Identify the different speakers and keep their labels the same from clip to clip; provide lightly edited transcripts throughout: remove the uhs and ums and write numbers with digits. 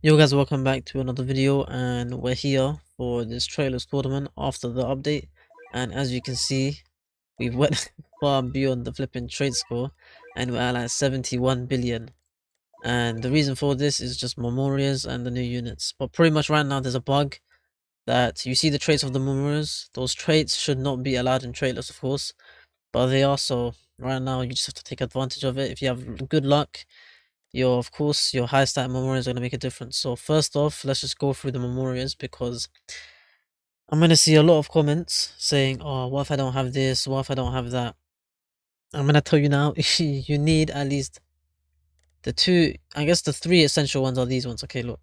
Speaker 1: Yo guys, welcome back to another video, and we're here for this Traitless tournament after the update. And as you can see, we've went far beyond the flipping trade score, and we're at like 71 billion. And the reason for this is just memorias and the new units. But pretty much right now there's a bug that you see the traits of the memorias. Those traits should not be allowed in Traitless, of course, but they are. So right now you just have to take advantage of it. If you have good luck, of course, your high stat memorials are going to make a difference. So first off, let's just go through the memorials, because I'm going to see a lot of comments saying, oh, what if I don't have this? What if I don't have that? I'm going to tell you now, you need at least the three essential ones are these ones. Okay, look.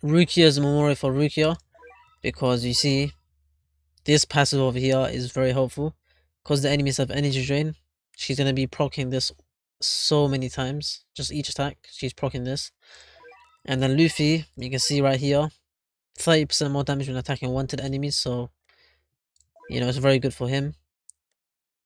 Speaker 1: Rukia is a memorial for Rukia, because you see, this passive over here is very helpful. Because the enemies have energy drain, she's going to be proccing this so many times. Just each attack, she's proccing this. And then Luffy, you can see right here, 30% more damage when attacking wanted enemies, so it's very good for him.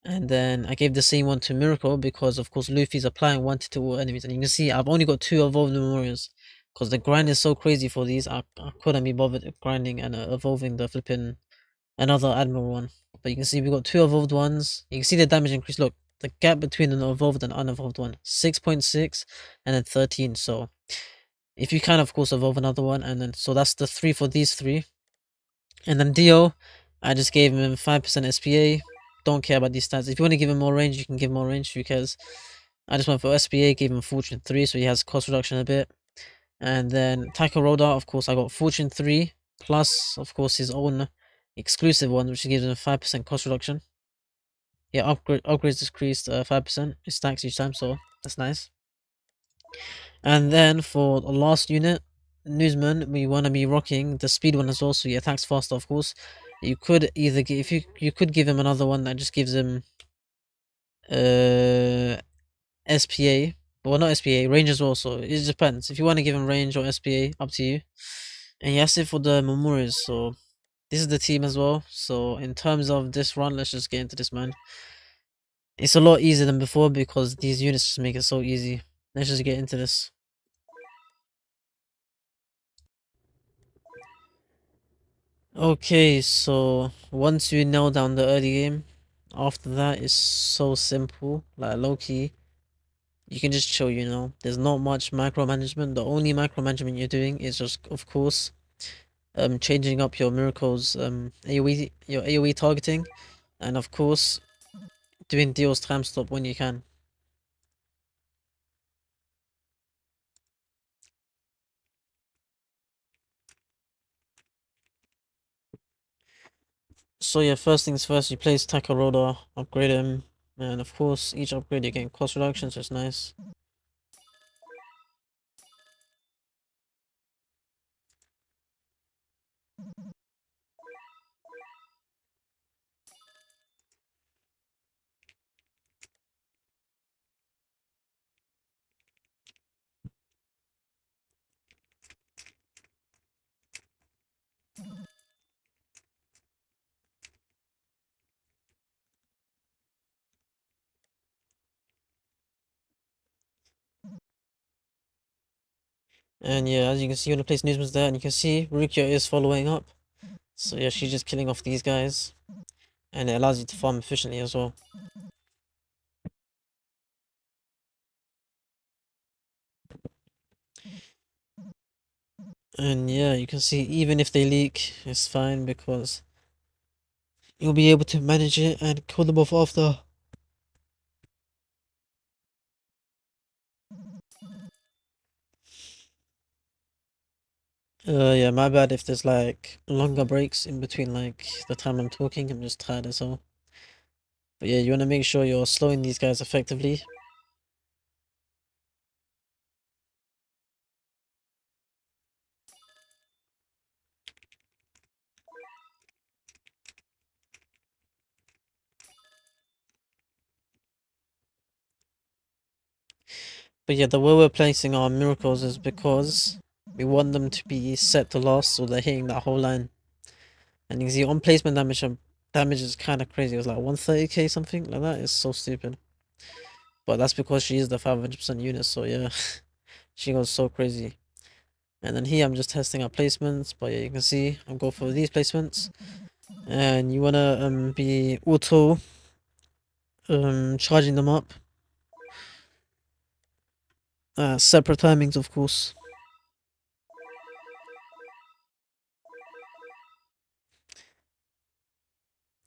Speaker 1: And then I gave the same one to Miracle because of course Luffy's applying wanted to all enemies, and you can see I've only got 2 evolved memorials because the grind is so crazy for these. I couldn't be bothered grinding and evolving the flipping another Admiral one. But you can see we got 2 evolved ones. You can see the damage increase. Look, the gap between an evolved and unevolved one, 6.6 and then 13. So if you can of course evolve another one, and then so that's the 3 for these 3. And then Dio, I just gave him 5% SPA. Don't care about these stats. If you want to give him more range, you can give more range, because I just went for SPA, gave him Fortune 3, so he has cost reduction a bit. And then Takaroda, of course, I got Fortune 3, plus, of course, his own exclusive one, which gives him 5% cost reduction. Yeah, upgrades decreased 5%. It stacks each time, so that's nice. And then for the last unit, Newsman, we want to be rocking the speed one as well, so he attacks faster, of course. You could either give, if you could give him another one that just gives him SPA, well, not SPA, range as well, so it depends. If you want to give him range or SPA, up to you. And that's it for the memorials. So this is the team as well. So in terms of this run, let's just get into this, man. It's a lot easier than before because these units just make it so easy. Let's just get into this. Okay, so once you nail down the early game, after that it's so simple, like low key. You can just chill, There's not much micromanagement. The only micromanagement you're doing is just, of course, changing up your miracles, your AoE targeting, and of course, doing deals time stop when you can. So yeah, first things first, you place Takaroda, upgrade him, and of course, each upgrade you're getting cost reduction, so it's nice. And yeah, as you can see, you want to place Newsman's there, and you can see Rukia is following up. So yeah, she's just killing off these guys, and it allows you to farm efficiently as well. And yeah, you can see even if they leak, it's fine because you'll be able to manage it and kill them off after. Yeah, my bad if there's like longer breaks in between like the time I'm talking. I'm just tired as well. But yeah, you want to make sure you're slowing these guys effectively. But yeah, the way we're placing our miracles is because we want them to be set to last, so they're hitting that whole line. And you can see on placement damage is kind of crazy. It was like 130k something like that. It's so stupid. But that's because she is the 500% unit, so yeah, she goes so crazy. And then here I'm just testing out placements, but yeah, you can see I'll go for these placements. And you wanna be auto charging them up. Separate timings, of course.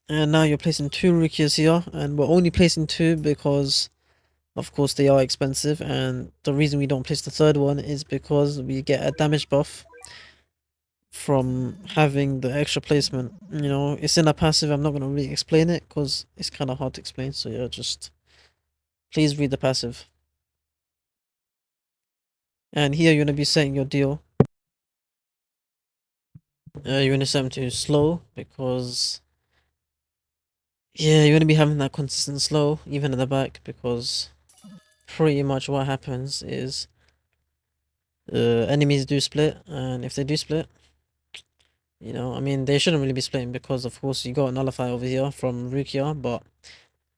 Speaker 1: And now you're placing two Rukias here, and we're only placing two because, of course, they are expensive. And the reason we don't place the third one is because we get a damage buff from having the extra placement. You know, it's in a passive. I'm not gonna really explain it because it's kind of hard to explain. So yeah, just please read the passive. And here you're gonna be setting your deal. You're gonna set them to slow because yeah, you're gonna be having that consistent slow even at the back because pretty much what happens is enemies do split, and if they do split, you know, I mean, they shouldn't really be splitting because of course you got Nullify over here from Rukia, but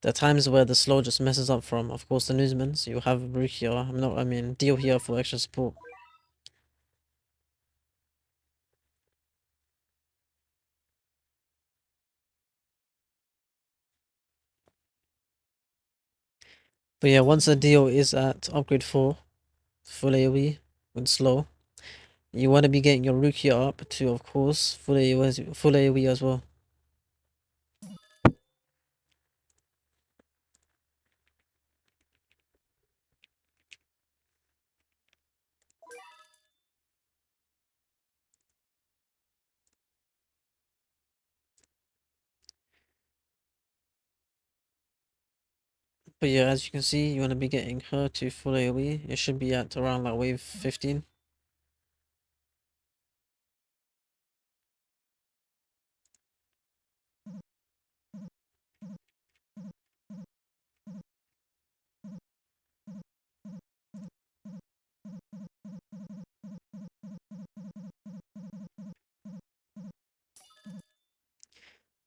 Speaker 1: there are times where the slow just messes up from, of course, the newsman, so you have Rukia, I mean, deal here for extra support. But yeah, once the deal is at upgrade 4, full AoE with slow, you want to be getting your Rukia up to, of course, full AoE as well. But yeah, as you can see, you want to be getting her to full AoE. It should be at around like wave 15.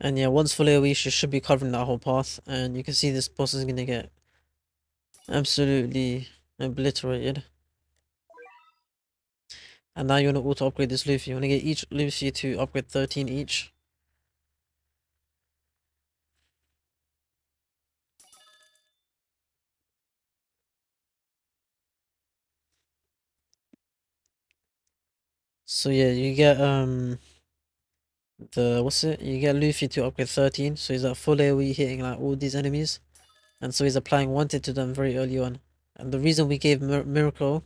Speaker 1: And yeah, once full AoE, she should be covering that whole path. And you can see this boss is going to get absolutely obliterated. And now you want to auto upgrade this Luffy. You want to get each Luffy to upgrade 13 each. So yeah, you get you get Luffy to upgrade 13, so he's at full AoE hitting like all these enemies. And so he's applying Wanted to them very early on. And the reason we gave Miracle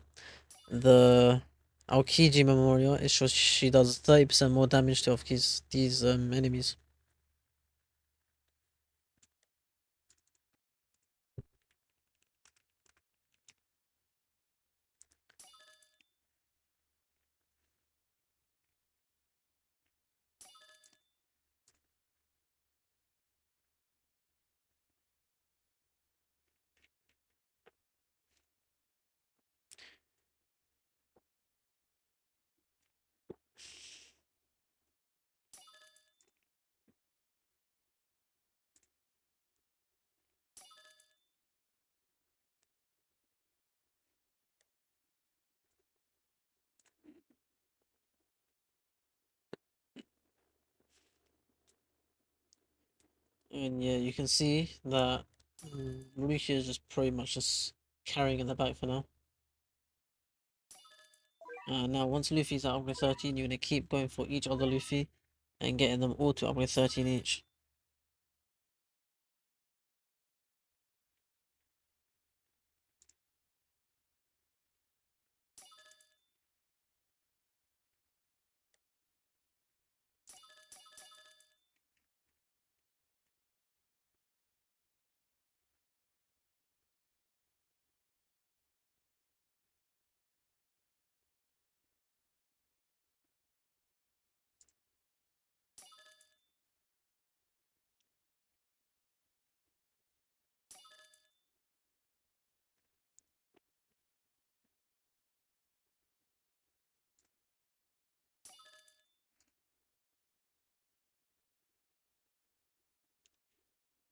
Speaker 1: the Aokiji Memorial is so she does 30% more damage to these enemies. And yeah, you can see that Rukia is just pretty much just carrying in the back for now. Now once Luffy's at upgrade 13, you're gonna keep going for each other Luffy and getting them all to upgrade 13 each.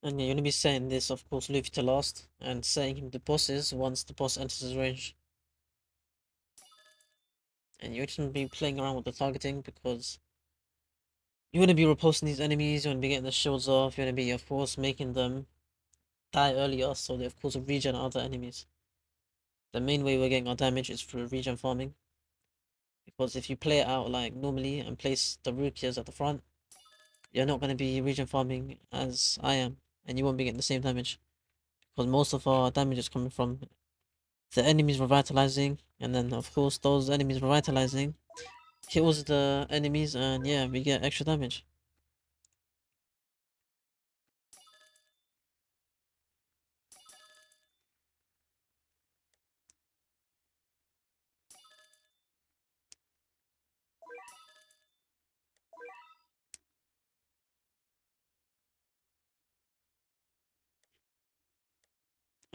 Speaker 1: And yeah, you're gonna be setting this, of course, Luffy to last and setting him the bosses once the boss enters his range. And you shouldn't be playing around with the targeting because you want to be repulsing these enemies, you want to be getting the shields off, you want to be, of course, making them die earlier so they, of course, regen other enemies. The main way we're getting our damage is through regen farming. Because if you play it out like normally and place the Rukias at the front, you're not going to be regen farming as I am, and you won't be getting the same damage. Because most of our damage is coming from the enemies revitalizing, and then of course those enemies revitalizing kills the enemies, and yeah, we get extra damage.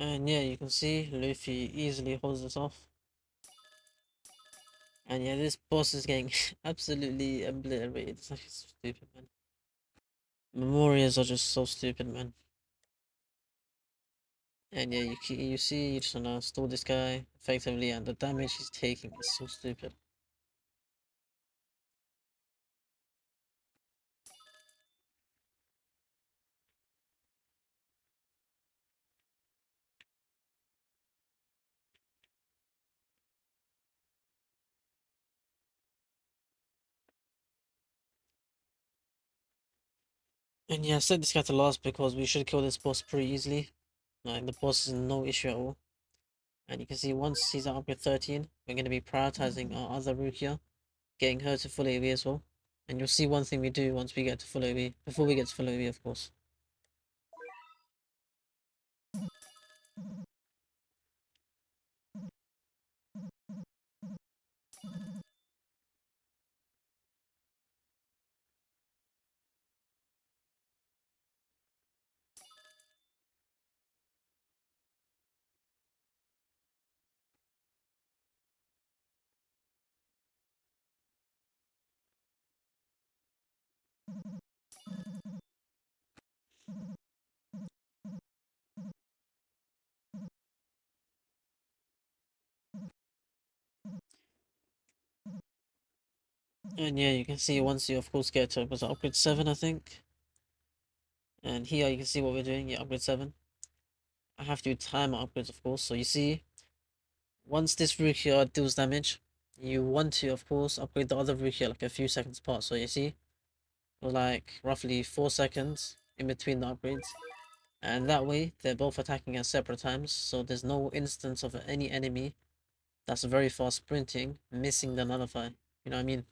Speaker 1: And yeah, you can see Luffy easily holds this off. And yeah, this boss is getting absolutely obliterated. It's actually so stupid, man. Memorias are just so stupid, man. And yeah, you see, you just wanna stall this guy effectively, and the damage he's taking is so stupid. And yeah, I set this guy to last because we should kill this boss pretty easily. Like, the boss is no issue at all. And you can see once he's at upgrade 13, we're going to be prioritizing our other Rukia, getting her to full AoE as well. And you'll see one thing we do once we get to full AoE, before we get to full AoE, of course. And yeah, you can see once you, of course, get to was it upgrade 7, I think. And here you can see what we're doing, yeah, upgrade 7. I have to time my upgrades, of course. So you see, once this Rukia deals damage, you want to, of course, upgrade the other Rukia like a few seconds apart. So you see, like roughly 4 seconds in between the upgrades. And that way, they're both attacking at separate times, so there's no instance of any enemy that's very fast sprinting, missing the nullify. You know what I mean?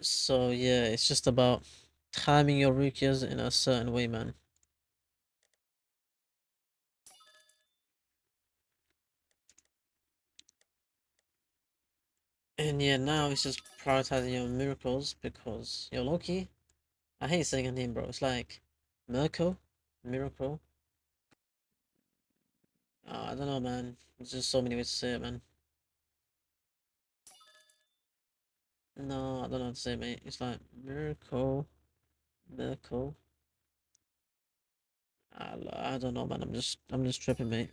Speaker 1: So yeah, it's just about timing your Rukias in a certain way, man. And yeah, now it's just prioritizing your miracles because you're Loki. I hate saying a name, bro. It's like Mirko, Miracle. I don't know, man. There's just so many ways to say it, man. No, I don't know how to say it, mate. It's like Miracle, Miracle. I don't know, man. I'm just tripping, mate.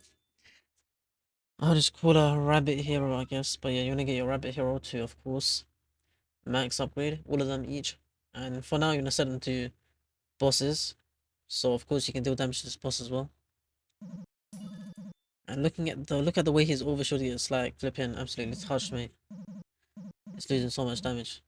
Speaker 1: I'll just call a rabbit hero, I guess. But yeah, you wanna get your rabbit hero to, of course, max upgrade, all of them each. And for now, you're gonna set them to bosses. So of course you can deal damage to this boss as well. And look at the way his overshield is like flipping absolutely touched, mate. It's losing so much damage.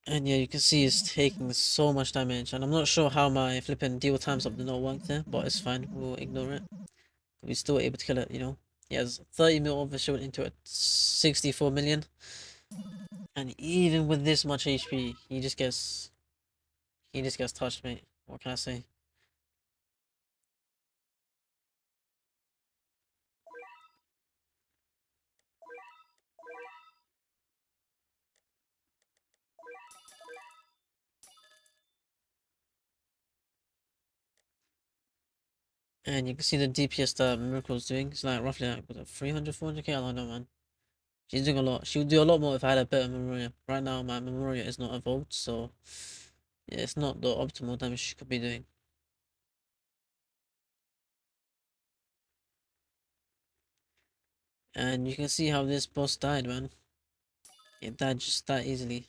Speaker 1: And yeah, you can see he's taking so much damage. And I'm not sure how my flipping deal times up did not work there, but it's fine. We'll ignore it. We're still able to kill it, you know. He has 30 mil overshield into it, 64 million. And even with this much HP, he just gets touched, mate. What can I say? And you can see the DPS that Miracle's doing. It's like roughly like, was it 300, 400k? I don't know, man. She's doing a lot. She would do a lot more if I had a better Memoria. Right now, my Memoria is not evolved, so yeah, it's not the optimal damage she could be doing. And you can see how this boss died, man. It died just that easily.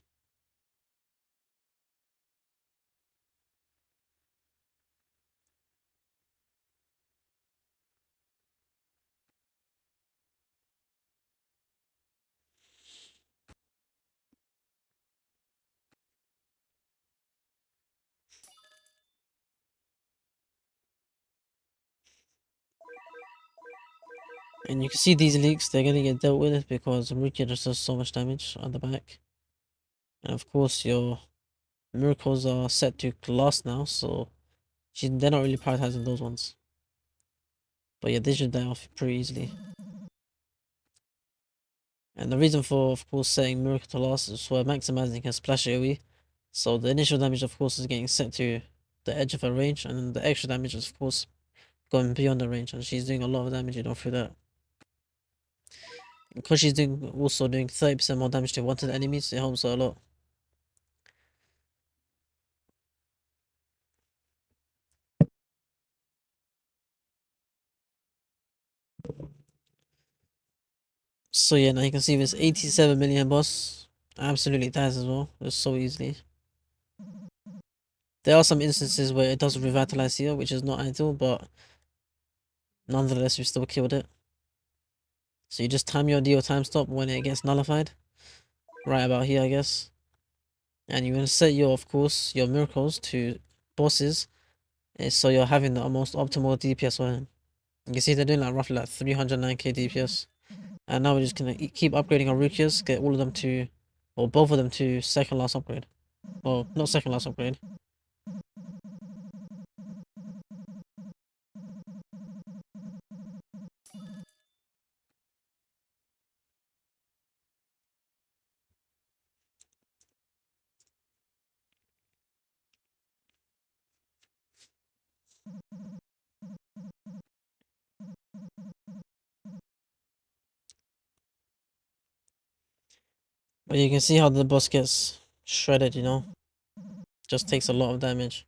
Speaker 1: And you can see these leaks, they're gonna get dealt with because Rukia just does so much damage on the back. And of course, your miracles are set to last now, so they're not really prioritizing those ones. But yeah, they should die off pretty easily. And the reason for, of course, setting Miracle to last is for maximizing her splash AoE. So the initial damage, of course, is getting set to the edge of her range, and then the extra damage is, of course, going beyond the range, and she's doing a lot of damage, through that. Because she's also doing 30% more damage to wanted enemies, it helps her a lot. So yeah, now you can see this 87 million boss absolutely dies as well, just so easily. There are some instances where it does revitalize here, which is not ideal, but nonetheless, we still killed it. So you just time your deal time stop when it gets nullified. Right about here, I guess. And you're going to set your, of course, your miracles to bosses. So you're having the most optimal DPS for him. You can see they're doing like roughly like 309k DPS. And now we're just going to keep upgrading our Rukias, get all of them to, or both of them to second last upgrade. Well, not second last upgrade. But you can see how the boss gets shredded, just takes a lot of damage.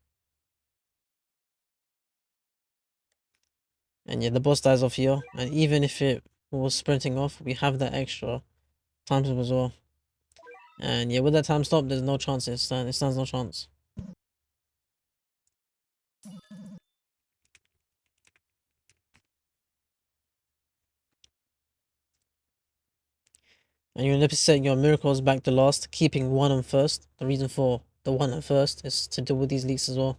Speaker 1: And yeah, the boss dies off here, and even if it was sprinting off, we have that extra time stop as well. And yeah, with that time stop, there's no chance it stands no chance. And you're going to be setting your miracles back to last, keeping one on first. The reason for the one on first is to deal with these leaks as well.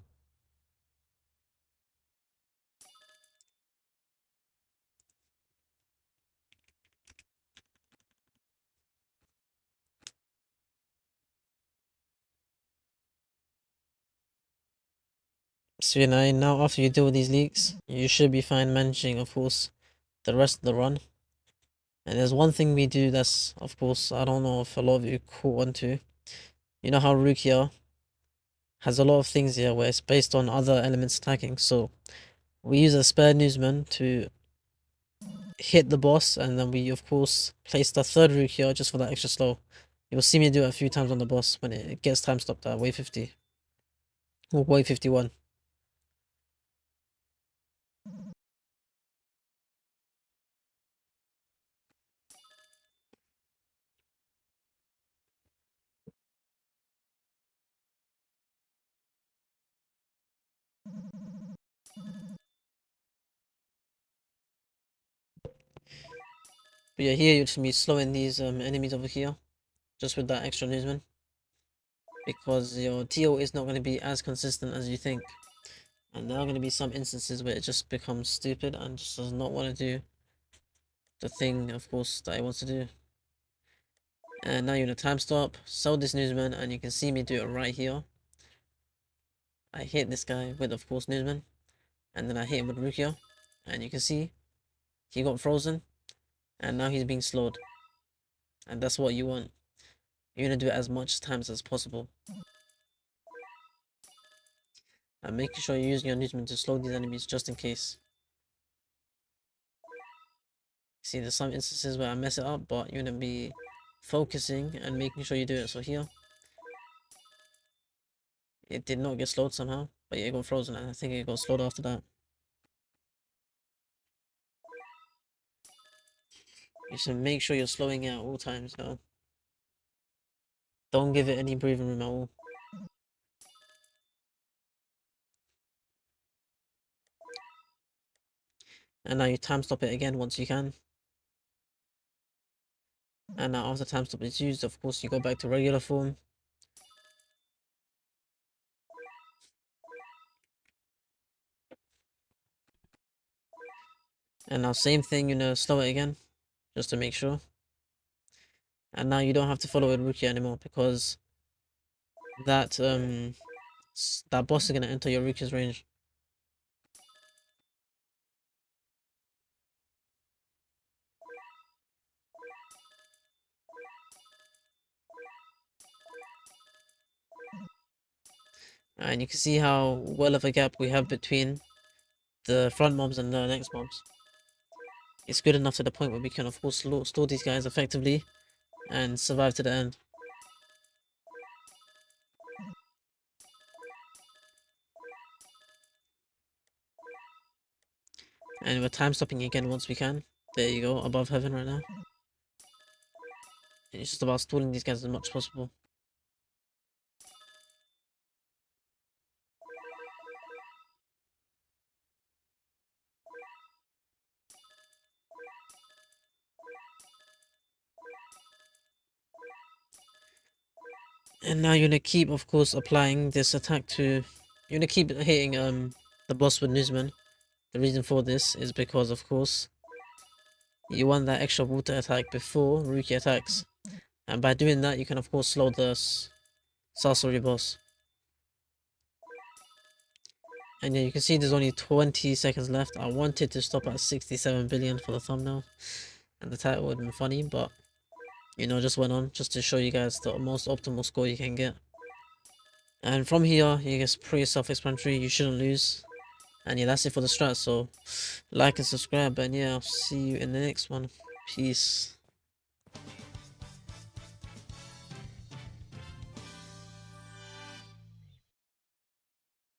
Speaker 1: So you know, now after you deal with these leaks, you should be fine managing, of course, the rest of the run. And there's one thing we do that's, of course, I don't know if a lot of you caught on to. You know how Rukia has a lot of things here where it's based on other elements attacking. So we use a spare newsman to hit the boss, and then we, of course, place the third Rukia just for that extra slow. You'll see me do it a few times on the boss when it gets time stopped at wave 50. Or wave 51. But yeah, here you're just gonna be slowing these enemies over here, just with that extra newsman, because your TO is not going to be as consistent as you think, and there are going to be some instances where it just becomes stupid and just does not want to do the thing, of course, that it wants to do. And now you're in a time stop, sell this newsman, and you can see me do it right here. I hit this guy with, of course, newsman, and then I hit him with Rukia, and you can see he got frozen, and now he's being slowed, and that's what you want. You're gonna do it as much times as possible. And making sure you're using your newsman to slow these enemies just in case. see there's some instances where I mess it up, but you're gonna be focusing and making sure you do it. So here, it did not get slowed somehow, but yeah, it got frozen, and I think it got slowed after that. You should make sure you're slowing it at all times, though. Don't give it any breathing room at all. And now you time stop it again once you can. And now after time stop is used, of course, you go back to regular form. And now same thing, slow it again, just to make sure. And now you don't have to follow with Rukia anymore, because that that boss is gonna enter your Rukia's range. And you can see how well of a gap we have between the front mobs and the next mobs. It's good enough to the point where we can of course store these guys effectively and survive to the end. And we're time stopping again once we can. There you go, above heaven right now. And it's just about stalling these guys as much as possible. And now you're gonna keep, of course, applying this attack to... You're gonna keep hitting the boss with Newsman. The reason for this is because, of course, you want that extra water attack before Ruki attacks. And by doing that, you can, of course, slow the sorcery boss. And yeah, you can see there's only 20 seconds left. I wanted to stop at 67 billion for the thumbnail. And the title would have been funny, but... just went on just to show you guys the most optimal score you can get. And from here, you guys pretty self-explanatory, you shouldn't lose. And yeah, that's it for the strat, so like and subscribe, and yeah, I'll see you in the next one. Peace.